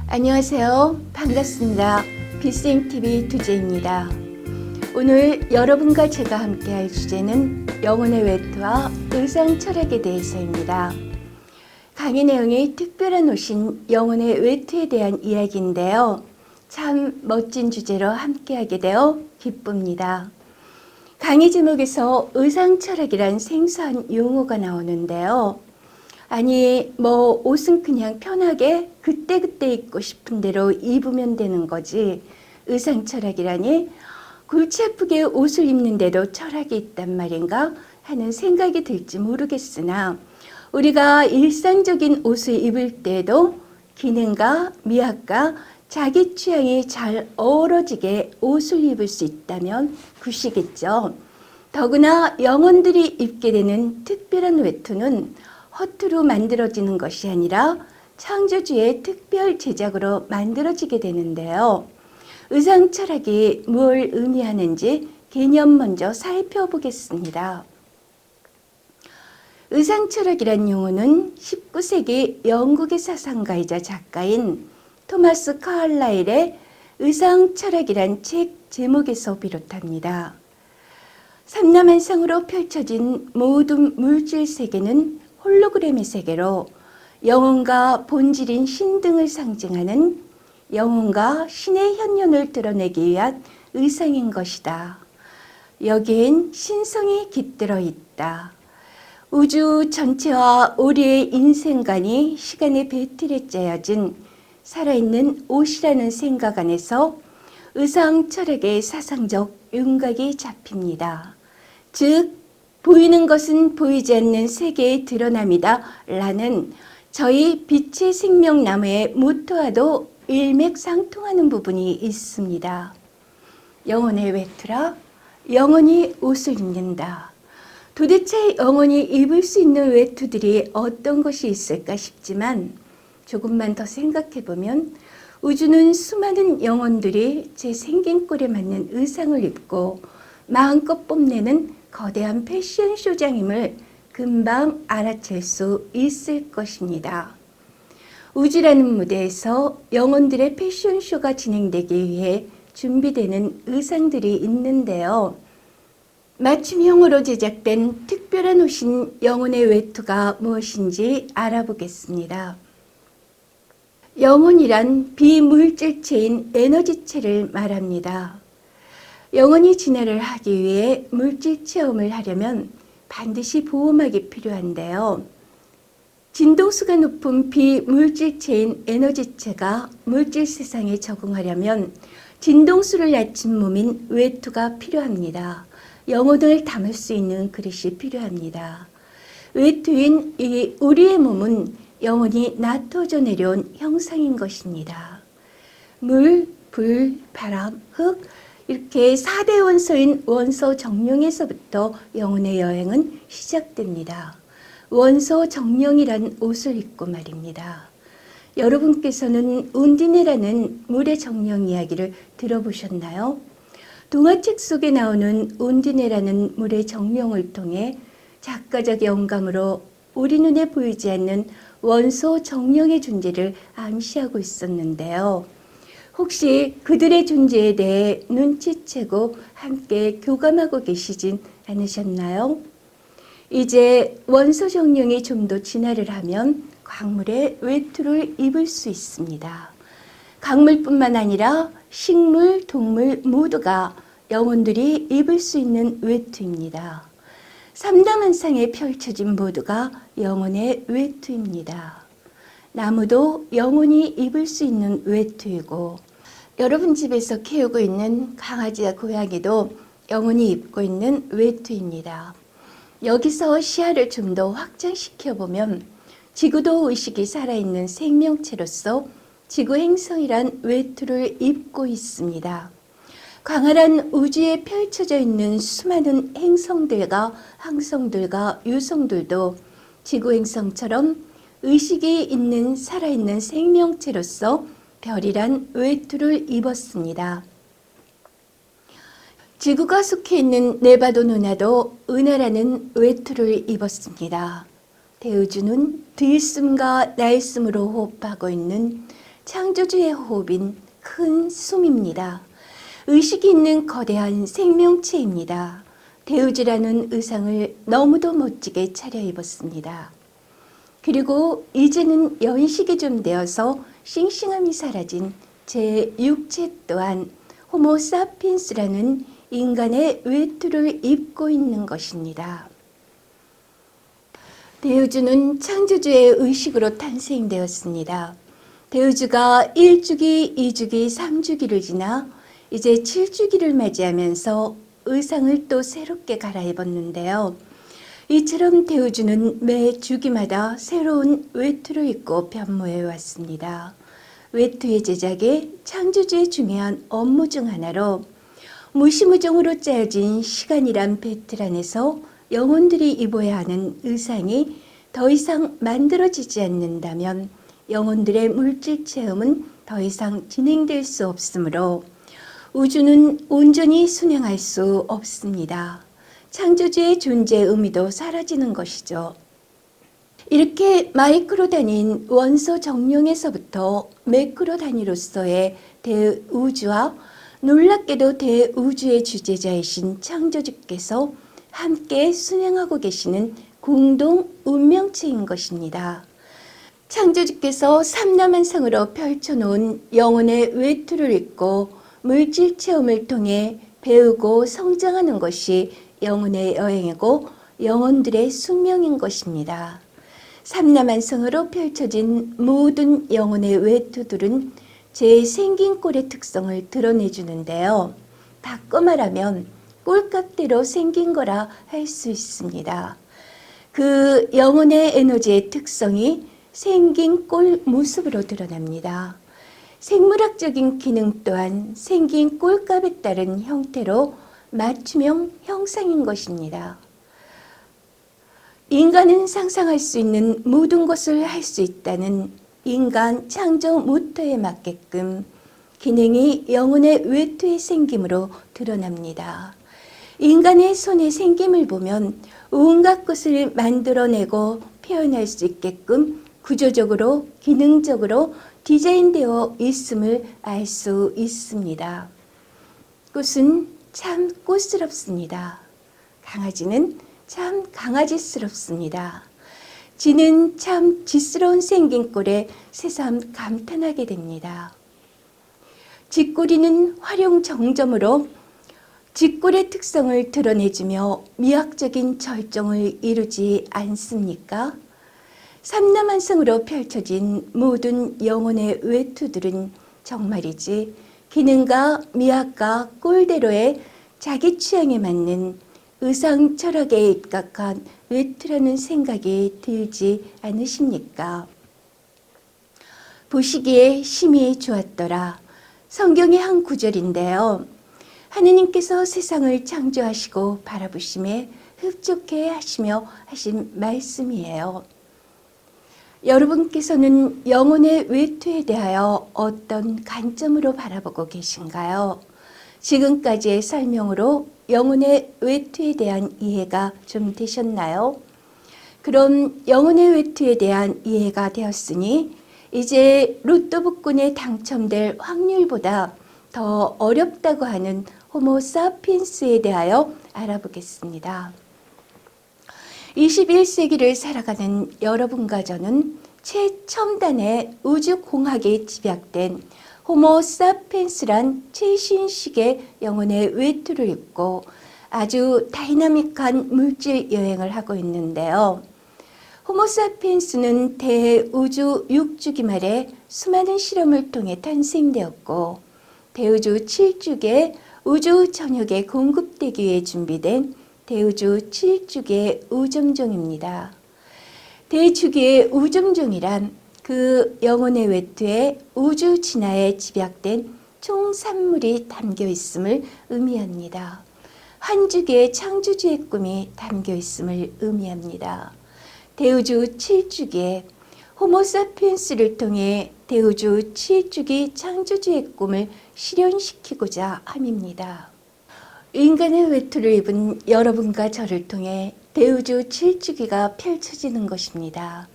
안녕하세요. 반갑습니다. 비쌤TV 두재입니다. 오늘 여러분과 제가 함께 할 주제는 영혼의 외투와 의상 철학에 대해서입니다. 강의 내용이 특별한 옷인 영혼의 외투에 대한 이야기인데요. 참 멋진 주제로 함께하게 되어 기쁩니다. 강의 제목에서 의상 철학이란 생소한 용어가 나오는데요. 아니 옷은 그냥 편하게 그때그때 입고 싶은 대로 입으면 되는 거지 의상 철학이라니 골치 아프게 옷을 입는데도 철학이 있단 말인가 하는 생각이 들지 모르겠으나 우리가 일상적인 옷을 입을 때에도 기능과 미학과 자기 취향이 잘 어우러지게 옷을 입을 수 있다면 굿이겠죠. 더구나 영혼들이 입게 되는 특별한 외투는 허투루 만들어지는 것이 아니라 창조주의 특별 제작으로 만들어지게 되는데요. 의상 철학이 뭘 의미하는지 개념 먼저 살펴보겠습니다. 의상 철학이란 용어는 19세기 영국의 사상가이자 작가인 토마스 카를라일의 의상 철학이란 책 제목에서 비롯합니다. 삼라만상으로 펼쳐진 모든 물질 세계는 홀로그램의 세계로 영혼과 본질인 신 등을 상징하는 영혼과 신의 현현을 드러내기 위한 의상인 것이다. 여기엔 신성이 깃들어 있다. 우주 전체와 우리의 인생관이 시간의 배틀에 짜여진 살아있는 옷이라는 생각 안에서 의상 철학의 사상적 윤곽이 잡힙니다. 즉 보이는 것은 보이지 않는 세계의 드러남이다 라는 저희 빛의 생명나무의 모토와도 일맥상통하는 부분이 있습니다. 영혼의 외투라 영혼이 옷을 입는다. 도대체 영혼이 입을 수 있는 외투들이 어떤 것이 있을까 싶지만 조금만 더 생각해보면 우주는 수많은 영혼들이 제 생긴 꼴에 맞는 의상을 입고 마음껏 뽐내는 거대한 패션쇼장임을 금방 알아챌 수 있을 것입니다. 우주라는 무대에서 영혼들의 패션쇼가 진행되기 위해 준비되는 의상들이 있는데요. 맞춤형으로 제작된 특별한 옷인 영혼의 외투가 무엇인지 알아보겠습니다. 영혼이란 비물질체인 에너지체를 말합니다. 영혼이 진화를 하기 위해 물질 체험을 하려면 반드시 보호막이 필요한데요. 진동수가 높은 비물질체인 에너지체가 물질 세상에 적응하려면 진동수를 낮춘 몸인 외투가 필요합니다. 영혼을 담을 수 있는 그릇이 필요합니다. 외투인 이 우리의 몸은 영혼이 나토져 내려온 형상인 것입니다. 물, 불, 바람, 흙 이렇게 4대 원소인 원소 정령에서부터 영혼의 여행은 시작됩니다. 원소 정령이란 옷을 입고 말입니다. 여러분께서는 운디네라는 물의 정령 이야기를 들어보셨나요? 동화책 속에 나오는 운디네라는 물의 정령을 통해 작가적 영감으로 우리 눈에 보이지 않는 원소 정령의 존재를 암시하고 있었는데요. 혹시 그들의 존재에 대해 눈치채고 함께 교감하고 계시진 않으셨나요? 이제 원소 정령이 좀 더 진화를 하면 광물의 외투를 입을 수 있습니다. 광물뿐만 아니라 식물, 동물 모두가 영혼들이 입을 수 있는 외투입니다. 삼라만상에 펼쳐진 모두가 영혼의 외투입니다. 나무도 영혼이 입을 수 있는 외투이고 여러분 집에서 키우고 있는 강아지와 고양이도 영혼이 입고 있는 외투입니다. 여기서 시야를 좀 더 확장시켜 보면 지구도 의식이 살아있는 생명체로서 지구 행성이란 외투를 입고 있습니다. 광활한 우주에 펼쳐져 있는 수많은 행성들과 항성들과 유성들도 지구 행성처럼 의식이 있는 살아있는 생명체로서 별이란 외투를 입었습니다. 지구가 속해 있는 네바도 누나도 은하라는 외투를 입었습니다. 대우주는 들숨과 날숨으로 호흡하고 있는 창조주의 호흡인 큰 숨입니다. 의식이 있는 거대한 생명체입니다. 대우주라는 의상을 너무도 멋지게 차려입었습니다. 그리고 이제는 연식이 좀 되어서 싱싱함이 사라진 제 육체 또한 호모사피엔스라는 인간의 외투를 입고 있는 것입니다. 대우주는 창조주의 의식으로 탄생되었습니다. 대우주가 1주기, 2주기, 3주기를 지나 이제 7주기를 맞이하면서 의상을 또 새롭게 갈아입었는데요. 이처럼 대우주는 매 주기마다 새로운 외투를 입고 변모해 왔습니다. 외투의 제작이 창조주의 중요한 업무 중 하나로 무시무종으로 짜여진 시간이란 배틀 안에서 영혼들이 입어야 하는 의상이 더 이상 만들어지지 않는다면 영혼들의 물질 체험은 더 이상 진행될 수 없으므로 우주는 온전히 순행할 수 없습니다. 창조주의 존재 의미도 사라지는 것이죠. 이렇게 마이크로 단위인 원소 정령에서부터 매크로 단위로서의 대우주와 놀랍게도 대우주의 주제자이신 창조주께서 함께 순행하고 계시는 공동 운명체인 것입니다. 창조주께서 삼라만상으로 펼쳐놓은 영혼의 외투를 입고 물질 체험을 통해 배우고 성장하는 것이 영혼의 여행이고 영혼들의 숙명인 것입니다. 삼라만상으로 펼쳐진 모든 영혼의 외투들은 제 생긴 꼴의 특성을 드러내주는데요. 바꿔 말하면 꼴값대로 생긴 거라 할 수 있습니다. 그 영혼의 에너지의 특성이 생긴 꼴 모습으로 드러납니다. 생물학적인 기능 또한 생긴 꼴값에 따른 형태로 맞춤형 형상인 것입니다. 인간은 상상할 수 있는 모든 것을 할 수 있다는 인간 창조 모토에 맞게끔 기능이 영혼의 외투의 생김으로 드러납니다. 인간의 손의 생김을 보면 온갖 것을 만들어내고 표현할 수 있게끔 구조적으로 기능적으로 디자인되어 있음을 알 수 있습니다. 꽃은 참 꽃스럽습니다. 강아지는 참 강아지스럽습니다. 쥐는 참 쥐스러운 생긴 꼴에 새삼 감탄하게 됩니다. 쥐꼬리는 활용 정점으로 쥐꼴의 특성을 드러내주며 미학적인 절정을 이루지 않습니까? 삼라만상으로 펼쳐진 모든 영혼의 외투들은 정말이지 기능과 미학과 꼴대로의 자기 취향에 맞는 의상 철학에 입각한 외투라는 생각이 들지 않으십니까? 보시기에 심히 좋았더라. 성경의 한 구절인데요. 하느님께서 세상을 창조하시고 바라보심에 흡족해 하시며 하신 말씀이에요. 여러분께서는 영혼의 외투에 대하여 어떤 관점으로 바라보고 계신가요? 지금까지의 설명으로 영혼의 외투에 대한 이해가 좀 되셨나요? 그럼 영혼의 외투에 대한 이해가 되었으니 이제 로또 복권에 당첨될 확률보다 더 어렵다고 하는 호모사피엔스에 대하여 알아보겠습니다. 21세기를 살아가는 여러분과 저는 최첨단의 우주공학에 집약된 호모사피엔스란 최신식의 영혼의 외투를 입고 아주 다이나믹한 물질 여행을 하고 있는데요. 호모사피엔스는 대우주 6주기 말에 수많은 실험을 통해 탄생되었고 대우주 7주기에 우주 전역에 공급되기 위해 준비된 대우주 7주기의 우정종입니다. 대주기의 우정종이란 그 영혼의 외투에 우주 진화에 집약된 총산물이 담겨 있음을 의미합니다. 한주기의 창조주의 꿈이 담겨 있음을 의미합니다. 대우주 7주기에 호모사피엔스를 통해 대우주 7주기 창조주의 꿈을 실현시키고자 함입니다. 인간의 외투를 입은 여러분과 저를 통해 대우주 7주기가 펼쳐지는 것입니다.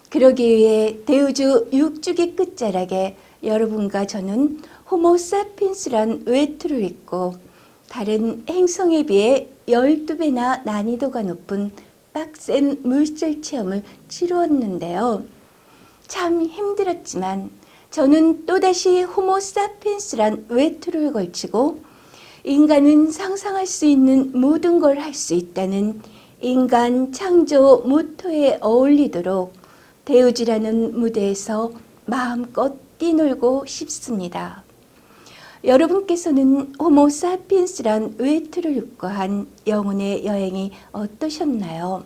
그러기 위해 대우주 6주기 끝자락에 여러분과 저는 호모사피엔스란 외투를 입고 다른 행성에 비해 12배나 난이도가 높은 빡센 물질 체험을 치루었는데요. 참 힘들었지만 저는 또다시 호모사피엔스란 외투를 걸치고 인간은 상상할 수 있는 모든 걸 할 수 있다는 인간 창조 모토에 어울리도록 대우지라는 무대에서 마음껏 뛰놀고 싶습니다. 여러분께서는 호모사피엔스란 외투를 입고 한 영혼의 여행이 어떠셨나요?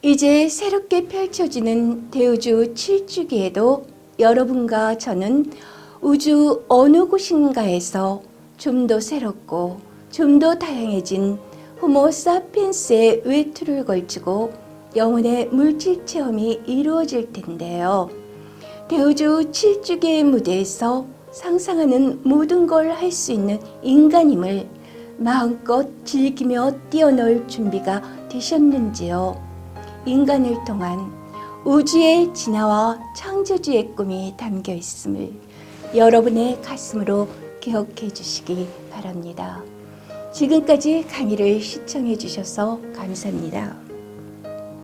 이제 새롭게 펼쳐지는 대우주 7주기에도 여러분과 저는 우주 어느 곳인가에서 좀 더 새롭고 좀 더 다양해진 호모사피엔스의 외투를 걸치고 영혼의 물질 체험이 이루어질 텐데요. 대우주 7주기의 무대에서 상상하는 모든 걸 할 수 있는 인간임을 마음껏 즐기며 뛰어놀 준비가 되셨는지요? 인간을 통한 우주의 진화와 창조주의 꿈이 담겨 있음을 여러분의 가슴으로 기억해 주시기 바랍니다. 지금까지 강의를 시청해 주셔서 감사합니다.